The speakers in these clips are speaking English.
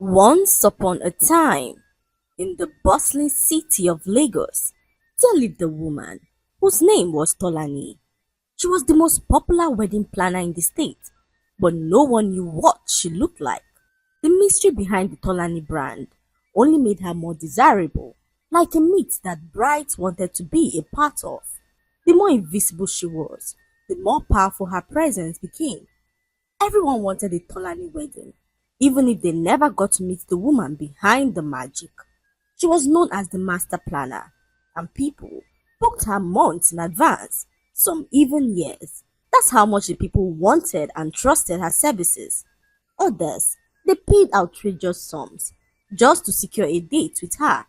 Once upon a time, in the bustling city of Lagos, there lived a woman whose name was Tolani. She was the most popular wedding planner in the state, but no one knew what she looked like. The mystery behind the Tolani brand only made her more desirable, like a myth that brides wanted to be a part of. The more invisible she was, the more powerful her presence became. Everyone wanted a Tolani wedding, even if they never got to meet the woman behind the magic. She was known as the master planner, and people booked her months in advance, some even years. That's how much the people wanted and trusted her services. Others, they paid outrageous sums just to secure a date with her.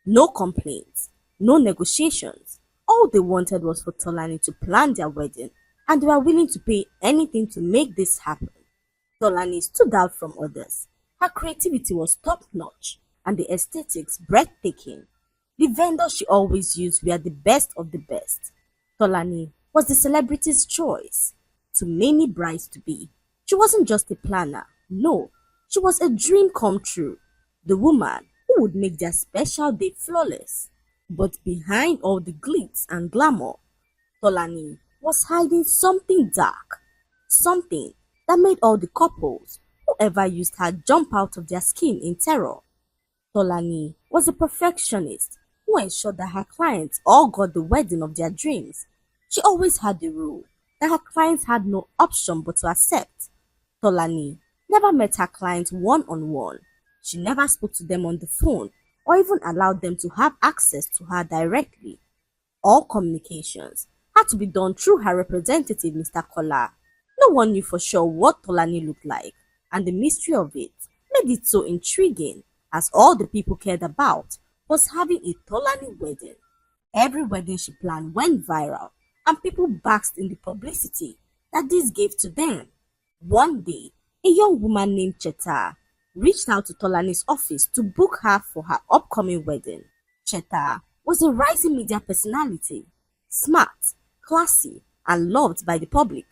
No complaints, no negotiations. All they wanted was for Tolani to plan their wedding, and they were willing to pay anything to make this happen. Tolani stood out from others. Her creativity was top notch and the aesthetics breathtaking. The vendors she always used were the best of the best. Tolani was the celebrity's choice to many brides to be. She wasn't just a planner, no, she was a dream come true. The woman who would make their special day flawless. But behind all the glitz and glamour, Tolani was hiding something dark, something that made all the couples who ever used her jump out of their skin in terror. Tolani was a perfectionist who ensured that her clients all got the wedding of their dreams. She always had the rule that her clients had no option but to accept. Tolani never met her clients one-on-one. She never spoke to them on the phone or even allowed them to have access to her directly. All communications had to be done through her representative, Mr. Kola. No one knew for sure what Tolani looked like, and the mystery of it made it so intriguing, as all the people cared about was having a Tolani wedding. Every wedding she planned went viral, and people basked in the publicity that this gave to them. One day, a young woman named Cheta reached out to Tolani's office to book her for her upcoming wedding. Cheta was a rising media personality, smart, classy, and loved by the public.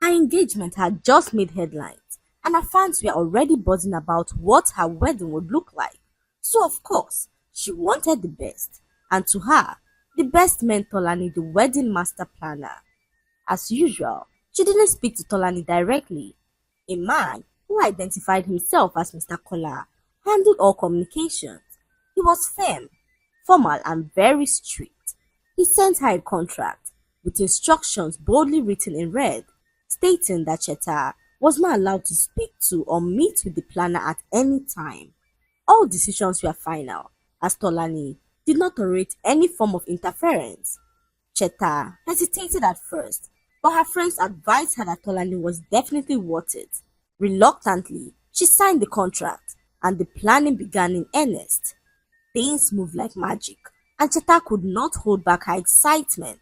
Her engagement had just made headlines, and her fans were already buzzing about what her wedding would look like. So of course, she wanted the best, and to her, the best meant Tolani, the wedding master planner. As usual, she didn't speak to Tolani directly. A man who identified himself as Mr. Kola handled all communications. He was firm, formal, and very strict. He sent her a contract with instructions boldly written in red, stating that Cheta was not allowed to speak to or meet with the planner at any time. All decisions were final, as Tolani did not tolerate any form of interference. Cheta hesitated at first, but her friends advised her that Tolani was definitely worth it. Reluctantly, she signed the contract, and the planning began in earnest. Things moved like magic, and Cheta could not hold back her excitement.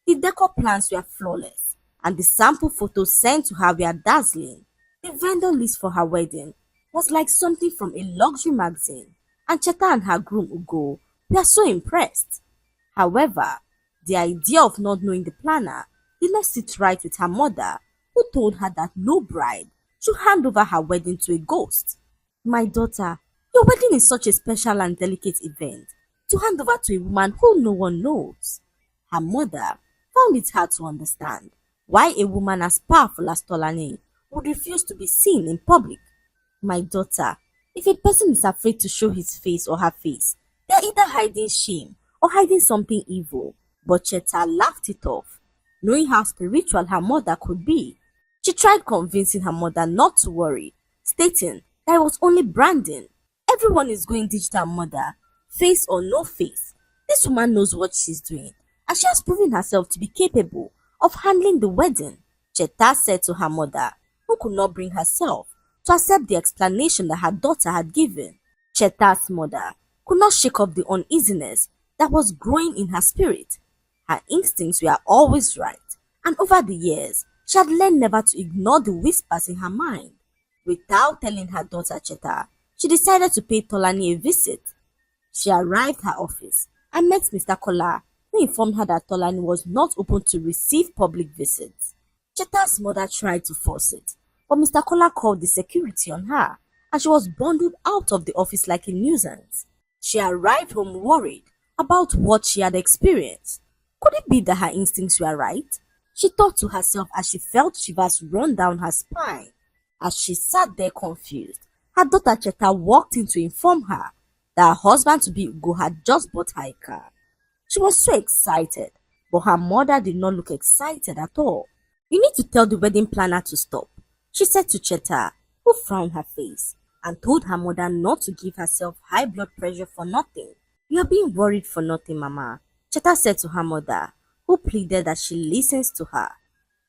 The decor plans were flawless, and the sample photos sent to her were dazzling. The vendor list for her wedding was like something from a luxury magazine, and Cheta and her groom Ugo were so impressed. However, the idea of not knowing the planner did not sit right with her mother, who told her that no bride should hand over her wedding to a ghost. "My daughter, your wedding is such a special and delicate event to hand over to a woman who no one knows." Her mother found it hard to understand why a woman as powerful as Tolani would refuse to be seen in public. "My daughter, if a person is afraid to show his face or her face, they are either hiding shame or hiding something evil." But Cheta laughed it off, knowing how spiritual her mother could be. She tried convincing her mother not to worry, stating that it was only branding. "Everyone is going digital, mother, face or no face. This woman knows what she's doing, and she has proven herself to be capable of handling the wedding," Cheta said to her mother, who could not bring herself to accept the explanation that her daughter had given. Cheta's mother could not shake off the uneasiness that was growing in her spirit. Her instincts were always right, and over the years, she had learned never to ignore the whispers in her mind. Without telling her daughter Cheta, she decided to pay Tolani a visit. She arrived at her office and met Mr. Kola, who informed her that Tolani was not open to receive public visits. Cheta's mother tried to force it, but Mr. Kola called the security on her and she was bundled out of the office like a nuisance. She arrived home worried about what she had experienced. Could it be that her instincts were right? She thought to herself as she felt shivers run down her spine. As she sat there confused, her daughter Cheta walked in to inform her that her husband-to-be Ugo had just bought her a car. She was so excited, but her mother did not look excited at all. "You need to tell the wedding planner to stop," she said to Cheta, who frowned her face and told her mother not to give herself high blood pressure for nothing. "You are being worried for nothing, Mama," Cheta said to her mother, who pleaded that she listens to her.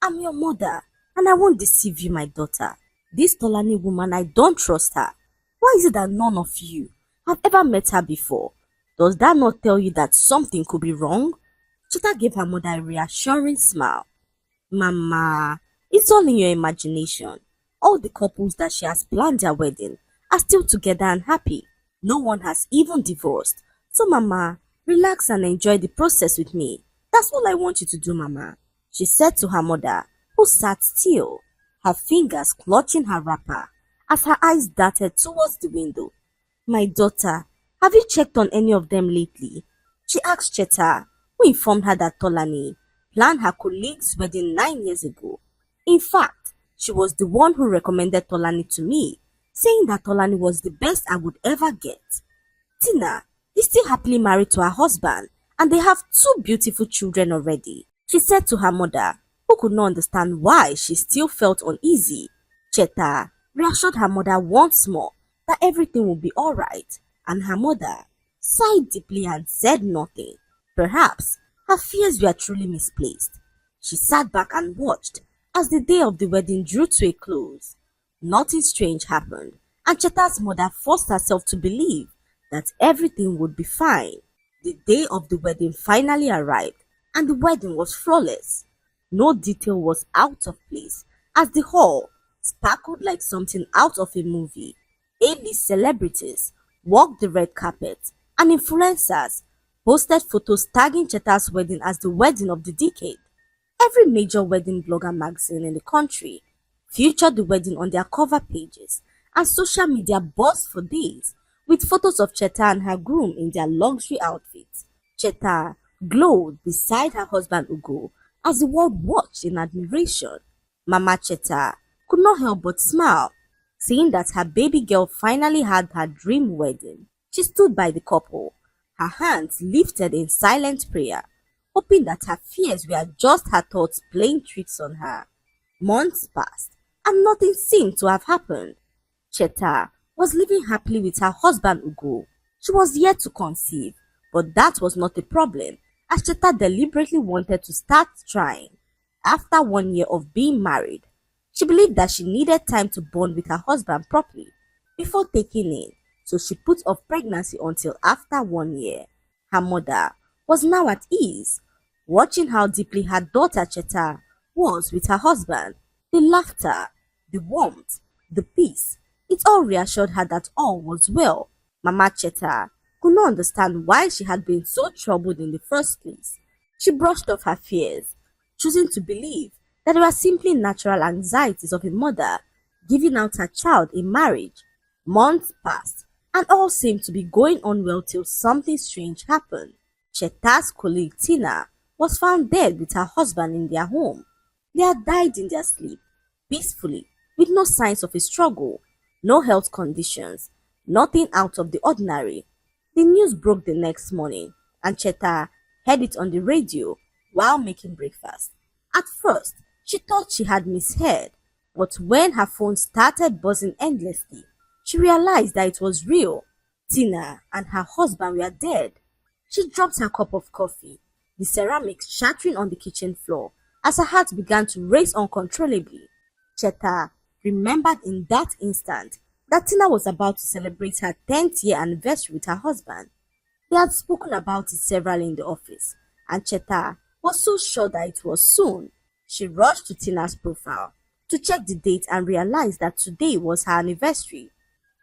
"I'm your mother, and I won't deceive you, my daughter. This Tolani woman, I don't trust her. Why is it that none of you have ever met her before? Does that not tell you that something could be wrong?" Cheta gave her mother a reassuring smile. "Mama, it's all in your imagination. All the couples that she has planned their wedding are still together and happy. No one has even divorced. So, Mama, relax and enjoy the process with me. That's all I want you to do, Mama," she said to her mother, who sat still, her fingers clutching her wrapper as her eyes darted towards the window. "My daughter, have you checked on any of them lately?" she asked Cheta, who informed her that Tolani planned her colleague's wedding 9 years ago. In fact, she was the one who recommended Tolani to me, saying that Tolani was the best I would ever get. "Tina is still happily married to her husband, and they have 2 beautiful children already," she said to her mother, who could not understand why she still felt uneasy. Cheta reassured her mother once more that everything would be alright, and her mother sighed deeply and said nothing. Perhaps her fears were truly misplaced. She sat back and watched as the day of the wedding drew to a close. Nothing strange happened, and Cheta's mother forced herself to believe that everything would be fine. The day of the wedding finally arrived, and the wedding was flawless. No detail was out of place, as the hall sparkled like something out of a movie. A-list celebrities walked the red carpet, and influencers posted photos tagging Cheta's wedding as the wedding of the decade. Every major wedding blogger magazine in the country featured the wedding on their cover pages, and social media buzzed for days with photos of Cheta and her groom in their luxury outfits. Cheta glowed beside her husband Ugo as the world watched in admiration. Mama Cheta could not help but smile, seeing that her baby girl finally had her dream wedding. She stood by the couple, her hands lifted in silent prayer, hoping that her fears were just her thoughts playing tricks on her. Months passed, and nothing seemed to have happened. Cheta was living happily with her husband Ugo. She was yet to conceive, but that was not a problem, as Cheta deliberately wanted to start trying. After 1 year of being married, she believed that she needed time to bond with her husband properly before taking in, so she put off pregnancy until after 1 year. Her mother was now at ease, watching how deeply her daughter Cheta was with her husband. The laughter, the warmth, the peace, it all reassured her that all was well. Mama Cheta could not understand why she had been so troubled in the first place. She brushed off her fears, choosing to believe that they were simply natural anxieties of a mother giving out her child in marriage. Months passed, and all seemed to be going on well till something strange happened. Cheta's colleague Tina was found dead with her husband in their home. They had died in their sleep, peacefully, with no signs of a struggle, no health conditions, nothing out of the ordinary. The news broke the next morning, and Cheta heard it on the radio while making breakfast. At first, she thought she had misheard, but when her phone started buzzing endlessly, she realized that it was real. Tina and her husband were dead. She dropped her cup of coffee, the ceramics shattering on the kitchen floor as her heart began to race uncontrollably. Cheta remembered in that instant that Tina was about to celebrate her 10th year anniversary with her husband. They had spoken about it severally in the office, and Cheta was so sure that it was soon. She rushed to Tina's profile to check the date and realized that today was her anniversary.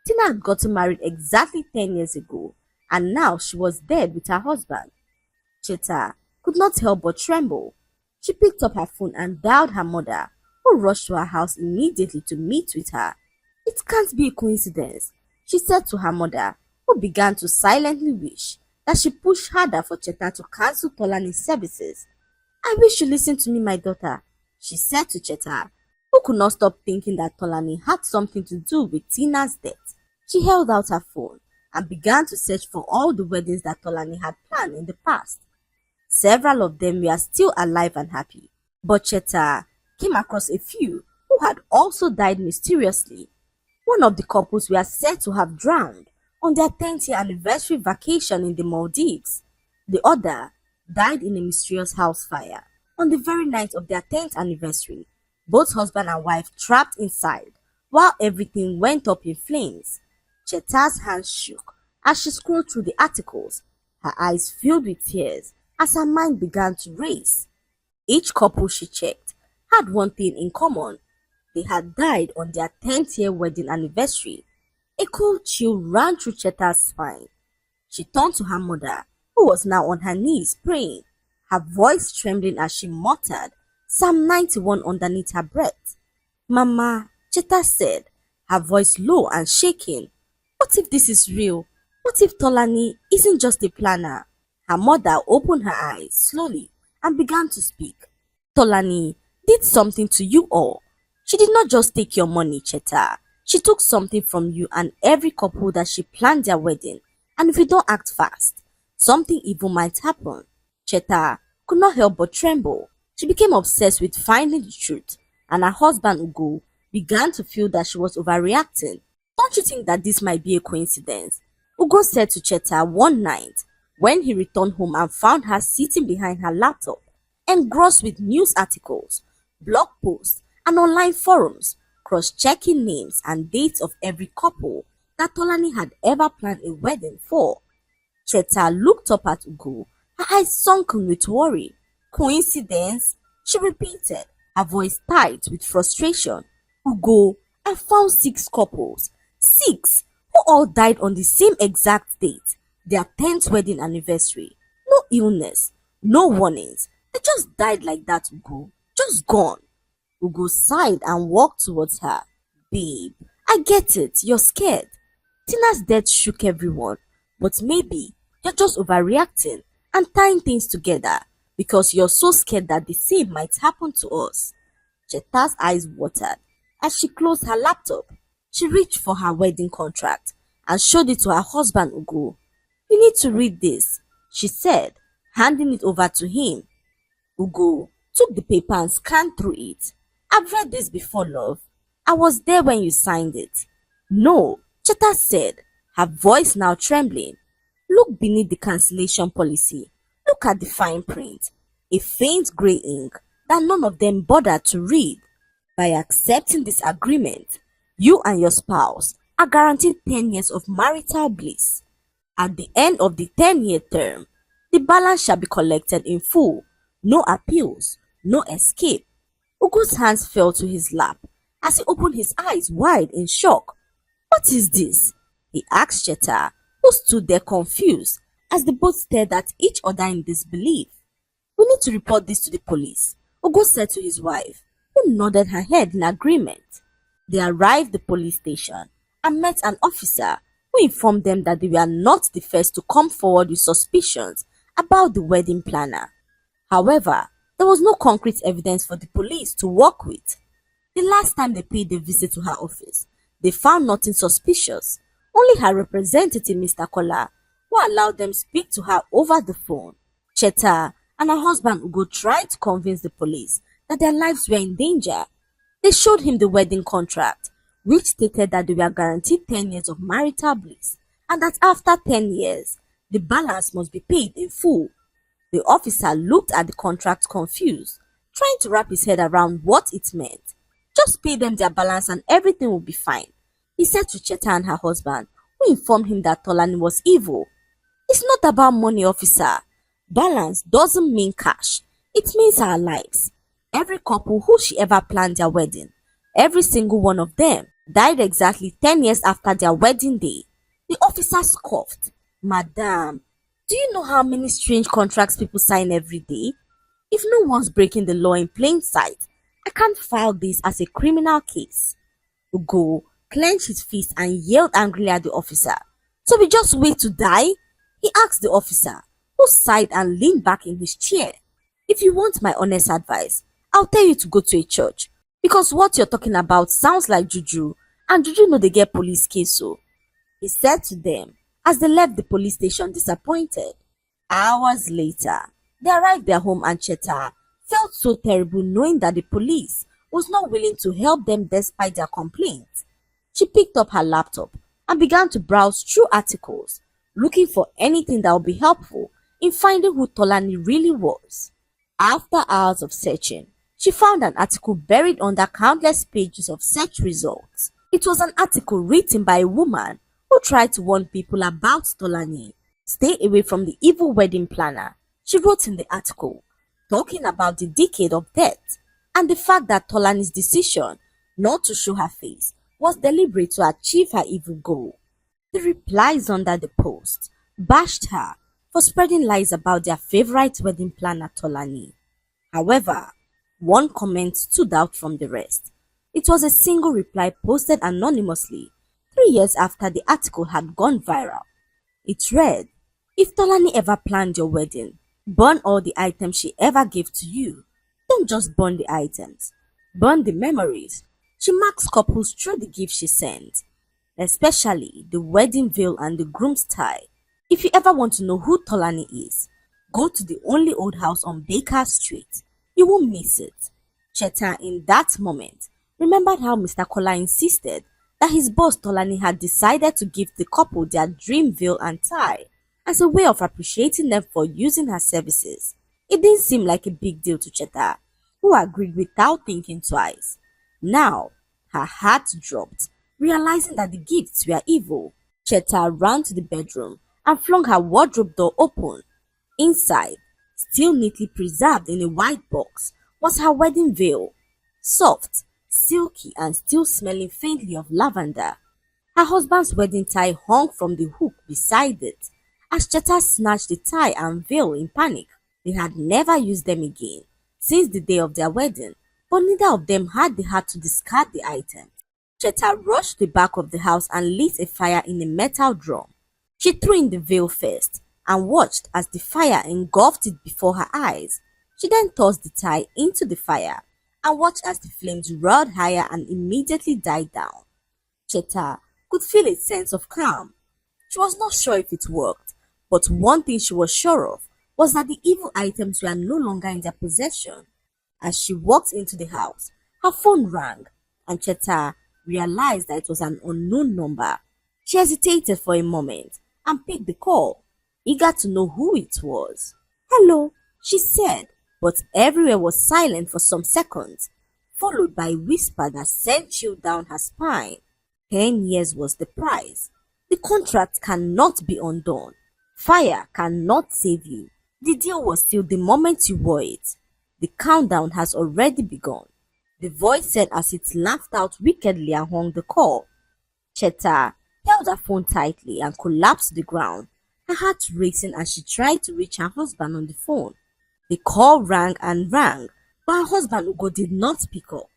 Tina had gotten married exactly 10 years ago, and now she was dead with her husband. Cheta could not help but tremble. She picked up her phone and dialed her mother, who rushed to her house immediately to meet with her. It can't be a coincidence, she said to her mother, who began to silently wish that she pushed harder for Cheta to cancel Tolani's services. I wish you listened to me, my daughter, she said to Cheta, who could not stop thinking that Tolani had something to do with Tina's death. She held out her phone and began to search for all the weddings that Tolani had planned in the past. Several of them were still alive and happy, but Cheta came across a few who had also died mysteriously. One of the couples were said to have drowned on their 10th year anniversary vacation in the Maldives. The other died in a mysterious house fire on the very night of their 10th anniversary. Both husband and wife trapped inside while everything went up in flames. Cheta's hands shook as she scrolled through the articles, her eyes filled with tears as her mind began to race. Each couple she checked had one thing in common. They had died on their 10th year wedding anniversary. A cold chill ran through Cheta's spine. She turned to her mother, who was now on her knees praying, her voice trembling as she muttered Psalm 91 underneath her breath. Mama, Cheta said, her voice low and shaking. What if this is real? What if Tolani isn't just a planner? Her mother opened her eyes slowly and began to speak. Tolani did something to you all. She did not just take your money, Cheta. She took something from you and every couple that she planned their wedding. And if you don't act fast, something evil might happen. Cheta could not help but tremble. She became obsessed with finding the truth, and her husband Ugo began to feel that she was overreacting. Don't you think that this might be a coincidence? Ugo said to Cheta one night when he returned home and found her sitting behind her laptop, engrossed with news articles, blog posts, and online forums, cross-checking names and dates of every couple that Tolani had ever planned a wedding for. Cheta looked up at Ugo, her eyes sunken with worry. Coincidence? She repeated, her voice tight with frustration. Ugo, I found 6 couples. 6 who all died on the same exact date, their 10th wedding anniversary. No illness, no warnings. They just died like that, Ugo. Just gone. Ugo sighed and walked towards her. Babe, I get it, you're scared. Tina's death shook everyone, but maybe you're just overreacting and tying things together because you're so scared that the same might happen to us. Cheta's eyes watered as she closed her laptop. She reached for her wedding contract and showed it to her husband Ugo. You need to read this, she said, handing it over to him. Ugo took the paper and scanned through it. I've read this before, love. I was there when you signed it. No, Cheta said, her voice now trembling. Look beneath the cancellation policy. Look at the fine print. A faint grey ink that none of them bothered to read. By accepting this agreement, you and your spouse are guaranteed 10 years of marital bliss. At the end of the 10-year term, the balance shall be collected in full. No appeals, no escape. Ugo's hands fell to his lap as he opened his eyes wide in shock. What is this? He asked Cheta, who stood there confused as they both stared at each other in disbelief. We need to report this to the police, Ugo said to his wife, who nodded her head in agreement. They arrived at the police station and met an officer who informed them that they were not the first to come forward with suspicions about the wedding planner. However, there was no concrete evidence for the police to work with. The last time they paid a visit to her office, they found nothing suspicious, only her representative Mr. Kola, who allowed them speak to her over the phone. Cheta and her husband Ugo tried to convince the police that their lives were in danger. They showed him the wedding contract, which stated that they were guaranteed 10 years of marital bliss and that after 10 years, the balance must be paid in full. The officer looked at the contract confused, trying to wrap his head around what it meant. Just pay them their balance and everything will be fine, he said to Cheta and her husband, who informed him that Tolani was evil. It's not about money, officer. Balance doesn't mean cash. It means our lives. Every couple who she ever planned their wedding, every single one of them, died exactly 10 years after their wedding day. The officer scoffed. Madam, do you know how many strange contracts people sign every day? If no one's breaking the law in plain sight, I can't file this as a criminal case. Ugo clenched his fist and yelled angrily at the officer. "So we just wait to die?" he asked the officer, who sighed and leaned back in his chair. "If you want my honest advice, I'll tell you to go to a church, because what you're talking about sounds like juju, and juju no dey get police case so," he said to them as they left the police station disappointed. Hours later, they arrived their home and Cheta felt so terrible knowing that the police was not willing to help them despite their complaints. She picked up her laptop and began to browse through articles, looking for anything that would be helpful in finding who Tolani really was. After hours of searching, she found an article buried under countless pages of search results. It was an article written by a woman who tried to warn people about Tolani. "Stay away from the evil wedding planner," she wrote in the article, talking about the decade of death and the fact that Tolani's decision not to show her face was deliberate to achieve her evil goal. The replies under the post bashed her for spreading lies about their favorite wedding planner Tolani. However, one comment stood out from the rest. It was a single reply posted anonymously 3 years after the article had gone viral. It read, "If Tolani ever planned your wedding, burn all the items she ever gave to you. Don't just burn the items, burn the memories. She marks couples through the gifts she sent, especially the wedding veil and the groom's tie. If you ever want to know who Tolani is, go to the only old house on Baker Street. You won't miss it." Cheta, in that moment, remembered how Mr. Kola insisted that his boss Tolani had decided to give the couple their dream veil and tie as a way of appreciating them for using her services. It didn't seem like a big deal to Cheta, who agreed without thinking twice. Now, her heart dropped, realizing that the gifts were evil. Cheta ran to the bedroom and flung her wardrobe door open. Inside, still neatly preserved in a white box, was her wedding veil, soft, silky, and still smelling faintly of lavender. Her husband's wedding tie hung from the hook beside it. As Cheta snatched the tie and veil in panic, they had never used them again since the day of their wedding, but neither of them had the heart to discard the items. Cheta rushed to the back of the house and lit a fire in a metal drum. She threw in the veil first and watched as the fire engulfed it before her eyes. She then tossed the tie into the fire and watched as the flames roared higher and immediately died down. Cheta could feel a sense of calm. She was not sure if it worked, but one thing she was sure of was that the evil items were no longer in their possession. As she walked into the house, her phone rang, and Cheta realized that it was an unknown number. She hesitated for a moment and picked the call, eager to know who it was. "Hello," she said, but everywhere was silent for some seconds, followed by a whisper that sent chill down her spine. 10 years was the price. The contract cannot be undone. Fire cannot save you. The deal was sealed the moment you wore it. The countdown has already begun," the voice said as it laughed out wickedly and hung the call. Cheta held her phone tightly and collapsed to the ground, her heart racing as she tried to reach her husband on the phone. The call rang and rang, but her husband Ugo did not pick up.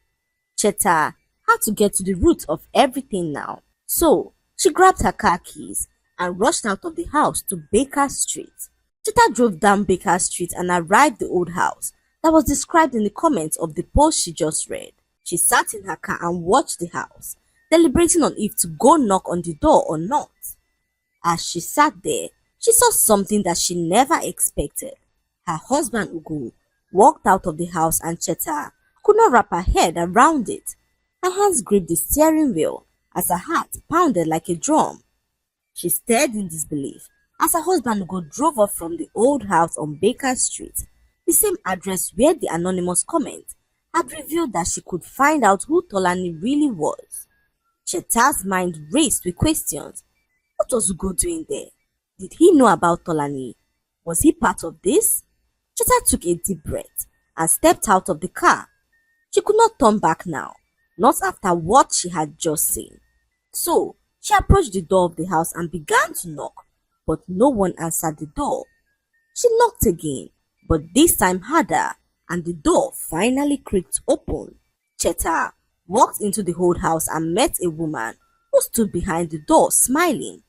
Cheta had to get to the root of everything now, so she grabbed her car keys and rushed out of the house to Baker Street. Cheta drove down Baker Street and arrived at the old house that was described in the comments of the post she just read. She sat in her car and watched the house, deliberating on if to go knock on the door or not. As she sat there, she saw something that she never expected. Her husband Ugo walked out of the house and Cheta could not wrap her head around it. Her hands gripped the steering wheel as her heart pounded like a drum. She stared in disbelief as her husband Ugo drove off from the old house on Baker Street, the same address where the anonymous comment had revealed that she could find out who Tolani really was. Cheta's mind raced with questions. What was Ugo doing there? Did he know about Tolani? Was he part of this? Cheta took a deep breath and stepped out of the car. She could not turn back now, not after what she had just seen. So, she approached the door of the house and began to knock, but no one answered the door. She knocked again, but this time harder, and the door finally creaked open. Cheta walked into the old house and met a woman who stood behind the door smiling.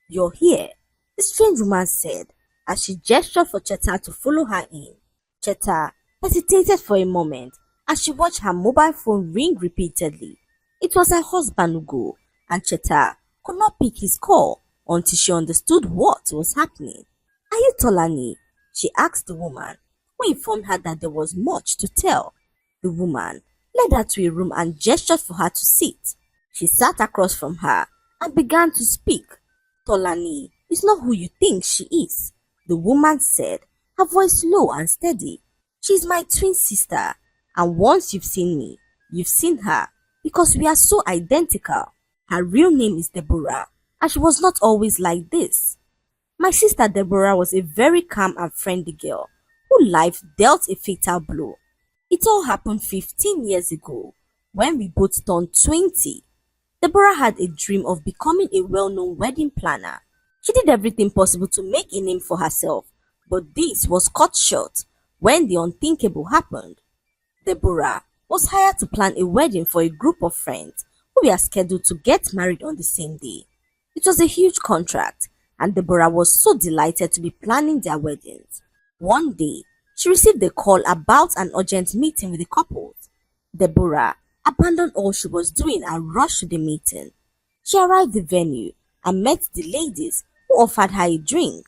"You're here," the strange woman said as she gestured for Cheta to follow her in. Cheta hesitated for a moment as she watched her mobile phone ring repeatedly. It was her husband Ugo, and Cheta could not pick his call until she understood what was happening. "Are you Tolani?" she asked the woman, who informed her that there was much to tell. The woman led her to a room and gestured for her to sit. She sat across from her and began to speak. "Tolani is not who you think she is," the woman said, her voice low and steady. "She's my twin sister, and once you've seen me, you've seen her, because we are so identical. Her real name is Deborah, and she was not always like this. My sister Deborah was a very calm and friendly girl who life dealt a fatal blow. It all happened 15 years ago when we both turned 20. Deborah had a dream of becoming a well-known wedding planner. She did everything possible to make a name for herself, but this was cut short when the unthinkable happened. Deborah was hired to plan a wedding for a group of friends who were scheduled to get married on the same day. It was a huge contract, and Deborah was so delighted to be planning their weddings. One day, she received a call about an urgent meeting with the couples. Deborah abandoned all she was doing and rushed to the meeting. She arrived at the venue and met the ladies who offered her a drink.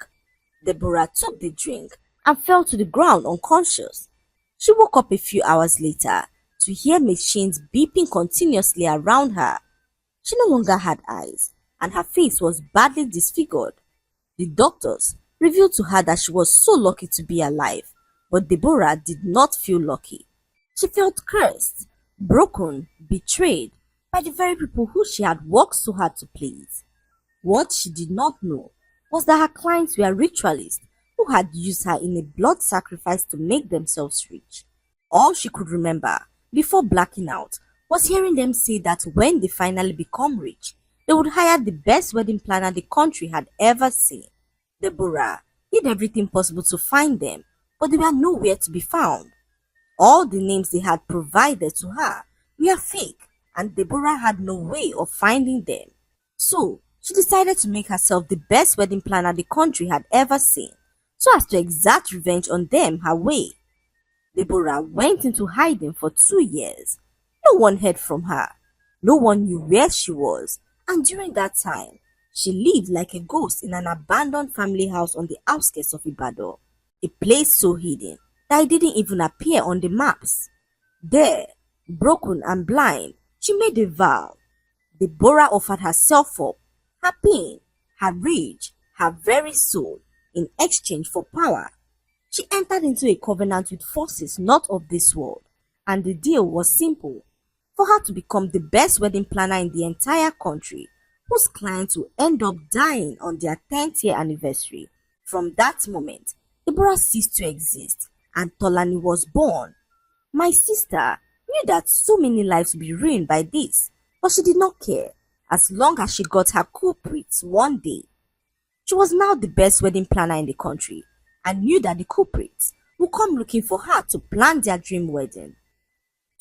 Deborah took the drink and fell to the ground unconscious. She woke up a few hours later to hear machines beeping continuously around her. She no longer had eyes, and her face was badly disfigured. The doctors revealed to her that she was so lucky to be alive, but Deborah did not feel lucky. She felt cursed, broken, betrayed by the very people who she had worked so hard to please. What she did not know was that her clients were ritualists who had used her in a blood sacrifice to make themselves rich. All she could remember before blacking out was hearing them say that when they finally become rich, they would hire the best wedding planner the country had ever seen. Deborah did everything possible to find them, but they were nowhere to be found. All the names they had provided to her were fake, and Deborah had no way of finding them. So, she decided to make herself the best wedding planner the country had ever seen, so as to exact revenge on them her way. Deborah went into hiding for 2 years. No one heard from her. No one knew where she was, and during that time, she lived like a ghost in an abandoned family house on the outskirts of Ibadan, a place so hidden that it didn't even appear on the maps. There, broken and blind, she made a vow. Deborah offered herself up, her pain, her rage, her very soul, in exchange for power. She entered into a covenant with forces not of this world, and the deal was simple: for her to become the best wedding planner in the entire country, whose clients will end up dying on their 10th year anniversary. From that moment, Deborah ceased to exist, and Tolani was born. My sister knew that so many lives would be ruined by this, but she did not care, as long as she got her culprits one day. She was now the best wedding planner in the country, and knew that the culprits would come looking for her to plan their dream wedding.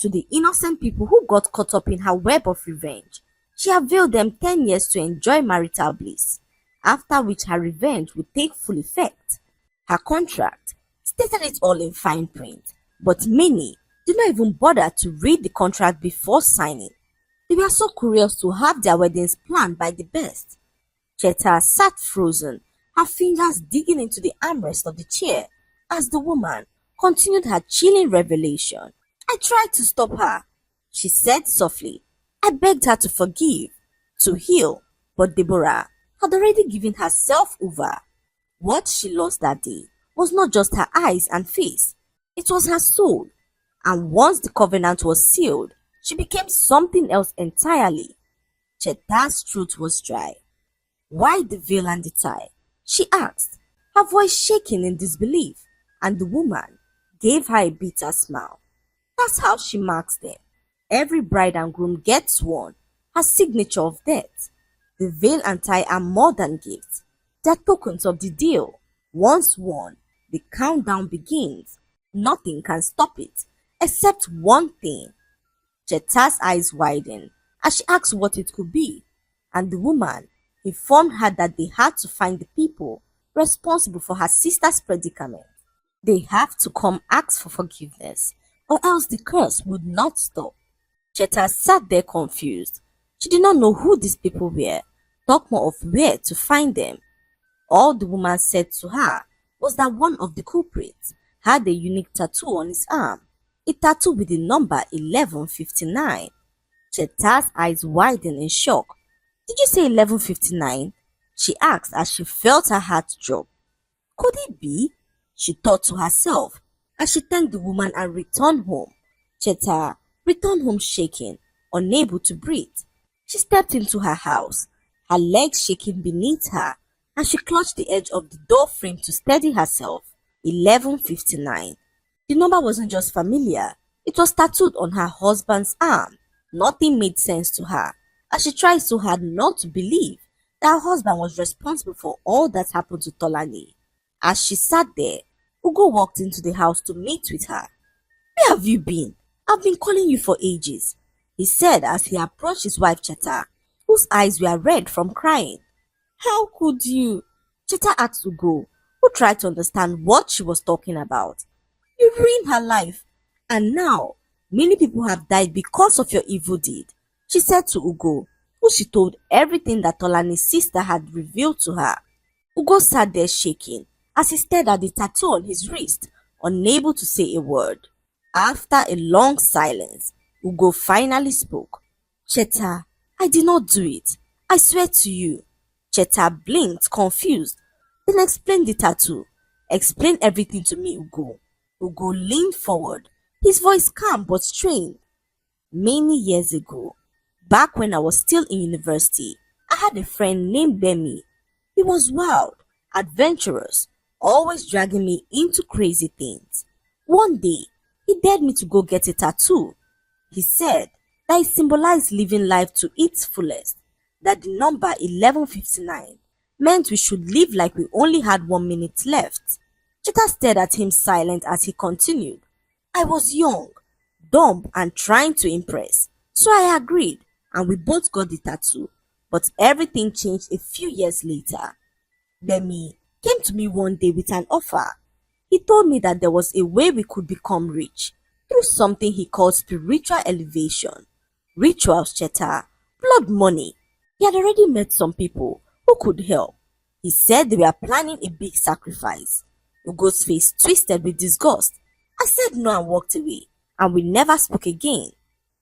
To the innocent people who got caught up in her web of revenge, she availed them 10 years to enjoy marital bliss, after which her revenge would take full effect. Her contract stated it all in fine print, but many did not even bother to read the contract before signing. They were so curious to have their weddings planned by the best. Cheta sat frozen, her fingers digging into the armrest of the chair as the woman continued her chilling revelation. "I tried to stop her," she said softly. "I begged her to forgive, to heal, but Deborah had already given herself over. What she lost that day was not just her eyes and face, it was her soul. And once the covenant was sealed, she became something else entirely." Cheta's throat was dry. "Why the veil and the tie?" she asked, her voice shaking in disbelief, and the woman gave her a bitter smile. "That's how she marks them. Every bride and groom gets one, her signature of death. The veil and tie are more than gifts. They're tokens of the deal. Once worn, the countdown begins. Nothing can stop it, except one thing." Cheta's eyes widened as she asked what it could be, and the woman informed her that they had to find the people responsible for her sister's predicament. They have to come ask for forgiveness, or else the curse would not stop. Cheta sat there confused. She did not know who these people were, talk more of where to find them. All the woman said to her was that one of the culprits had a unique tattoo on his arm, a tattoo with the number 1159. Cheta's eyes widened in shock. Did you say 1159? She asked as she felt her heart drop. Could it be? She thought to herself as she thanked the woman and returned home. Cheta returned home shaking, unable to breathe. She stepped into her house, her legs shaking beneath her, and she clutched the edge of the door frame to steady herself. 1159. The number wasn't just familiar, it was tattooed on her husband's arm. Nothing made sense to her, as she tried so hard not to believe that her husband was responsible for all that happened to Tolani. As she sat there, Ugo walked into the house to meet with her. Where have you been? I've been calling you for ages, he said as he approached his wife Cheta, whose eyes were red from crying. How could you? Cheta asked Ugo, who tried to understand what she was talking about. You ruined her life, and now many people have died because of your evil deed, she said to Ugo, who she told everything that Tolani's sister had revealed to her. Ugo sat there shaking as he stared at the tattoo on his wrist, unable to say a word. After a long silence, Ugo finally spoke. Cheta, I did not do it. I swear to you. Cheta blinked, confused. Then explain the tattoo. Explain everything to me, Ugo. Ugo leaned forward, his voice calm but strained. Many years ago, back when I was still in university, I had a friend named Bemi. He was wild, adventurous, always dragging me into crazy things. One day, he dared me to go get a tattoo. He said that it symbolized living life to its fullest, that the number 1159 meant we should live like we only had 1 minute left. Cheta stared at him silent as he continued. I was young, dumb and trying to impress, so I agreed and we both got the tattoo, but everything changed a few years later. Bemi came to me one day with an offer. He told me that there was a way we could become rich through something he called spiritual elevation. Rituals, Cheta, blood money. He had already met some people who could help. He said they were planning a big sacrifice. Ugo's face twisted with disgust. I said no and walked away, and we never spoke again.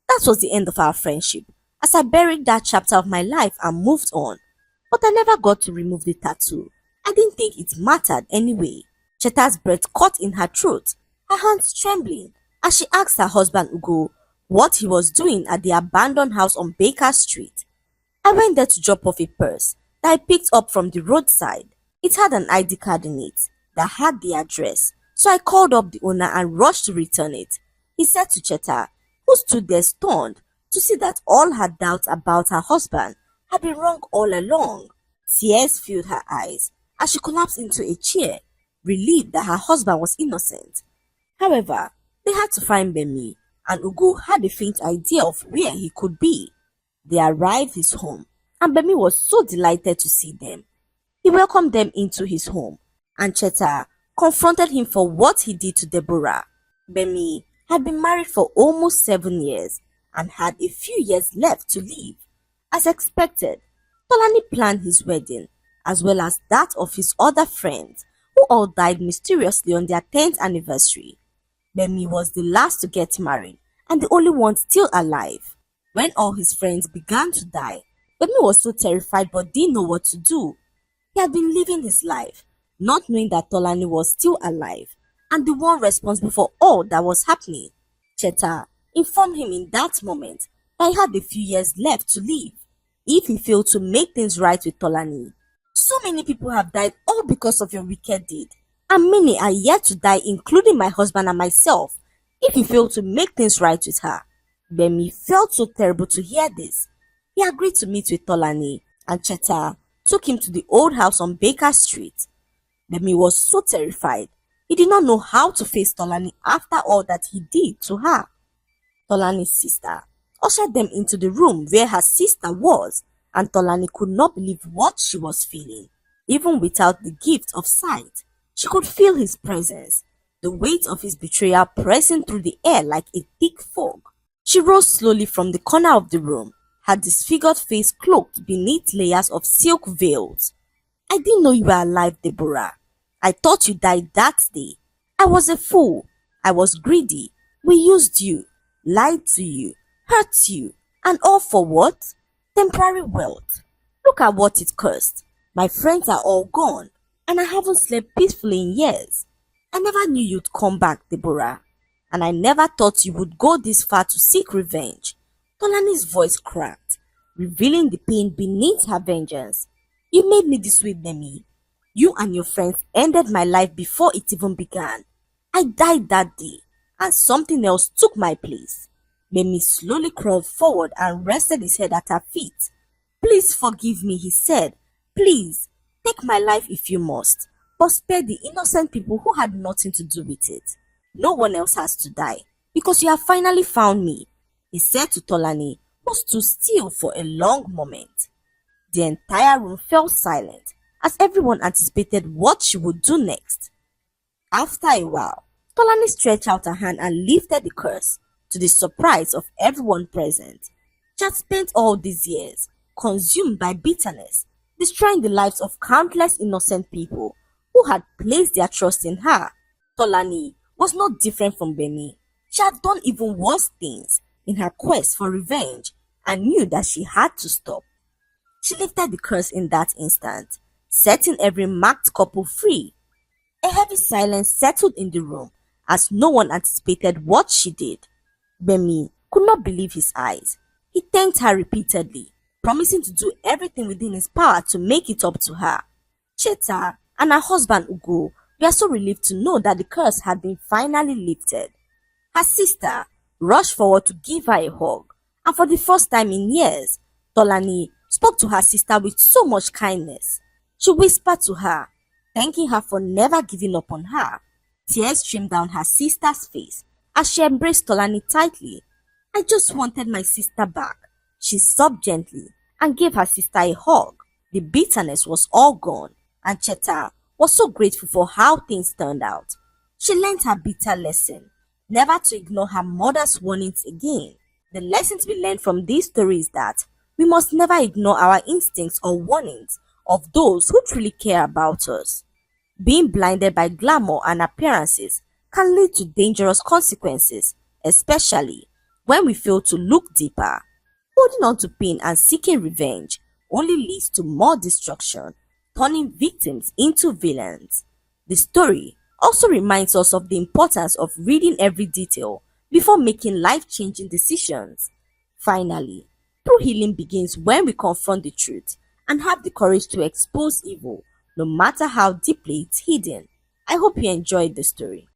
That was the end of our friendship, as I buried that chapter of my life and moved on. But I never got to remove the tattoo. I didn't think it mattered anyway. Cheta's breath caught in her throat, her hands trembling, as she asked her husband Ugo what he was doing at the abandoned house on Baker Street. I went there to drop off a purse that I picked up from the roadside. It had an ID card in it that had the address, so I called up the owner and rushed to return it, he said to Cheta, who stood there stunned to see that all her doubts about her husband had been wrong all along. Tears filled her eyes as she collapsed into a chair, relieved that her husband was innocent. However, they had to find Bemi, and Ugo had a faint idea of where he could be. They arrived his home, and Bemi was so delighted to see them. He welcomed them into his home, and Cheta confronted him for what he did to Deborah. Bemi had been married for almost 7 years and had a few years left to live. As expected, Tolani planned his wedding, as well as that of his other friends, who all died mysteriously on their 10th anniversary. Bemi was the last to get married and the only one still alive. When all his friends began to die, Bemi was so terrified but didn't know what to do. He had been living his life, not knowing that Tolani was still alive and the one responsible for all that was happening. Cheta informed him in that moment that he had a few years left to live if he failed to make things right with Tolani. So many people have died all because of your wicked deed, and many are yet to die, including my husband and myself, if you fail to make things right with her. Bemi felt so terrible to hear this. He agreed to meet with Tolani, and Cheta took him to the old house on Baker Street. Bemi was so terrified. He did not know how to face Tolani after all that he did to her. Tolani's sister ushered them into the room where her sister was and Tolani could not believe what she was feeling. Even without the gift of sight, she could feel his presence, the weight of his betrayal pressing through the air like a thick fog. She rose slowly from the corner of the room, her disfigured face cloaked beneath layers of silk veils. I didn't know you were alive, Deborah. I thought you died that day. I was a fool. I was greedy. We used you, lied to you, hurt you, and all for what? Temporary wealth. Look at what it cost. My friends are all gone, and I haven't slept peacefully in years. I never knew you'd come back, Deborah, and I never thought you would go this far to seek revenge. Tolani's voice cracked, revealing the pain beneath her vengeance. You made me this way, Demi. You and your friends ended my life before it even began. I died that day, and something else took my place. Memi slowly crawled forward and rested his head at her feet. Please forgive me, he said. Please, take my life if you must, but spare the innocent people who had nothing to do with it. No one else has to die, because you have finally found me, he said to Tolani, who stood still for a long moment. The entire room fell silent, as everyone anticipated what she would do next. After a while, Tolani stretched out her hand and lifted the curse, to the surprise of everyone present. She had spent all these years consumed by bitterness, destroying the lives of countless innocent people who had placed their trust in her. Tolani was not different from Benny. She had done even worse things in her quest for revenge and knew that she had to stop. She lifted the curse in that instant, setting every marked couple free. A heavy silence settled in the room as no one anticipated what she did. Bemi could not believe his eyes. He thanked her repeatedly, promising to do everything within his power to make it up to her. Cheta and her husband Ugo were so relieved to know that the curse had been finally lifted. Her sister rushed forward to give her a hug, and for the first time in years, Tolani spoke to her sister with so much kindness. She whispered to her, thanking her for never giving up on her. Tears streamed down her sister's face as she embraced Tolani tightly. I just wanted my sister back, she sobbed gently and gave her sister a hug. The bitterness was all gone, and Cheta was so grateful for how things turned out. She learned her bitter lesson, never to ignore her mother's warnings again. The lesson to be learned from this story is that we must never ignore our instincts or warnings of those who truly care about us. Being blinded by glamour and appearances can lead to dangerous consequences, especially when we fail to look deeper. Holding on to pain and seeking revenge only leads to more destruction, turning victims into villains. The story also reminds us of the importance of reading every detail before making life-changing decisions. Finally, true healing begins when we confront the truth and have the courage to expose evil, no matter how deeply it's hidden. I hope you enjoyed the story.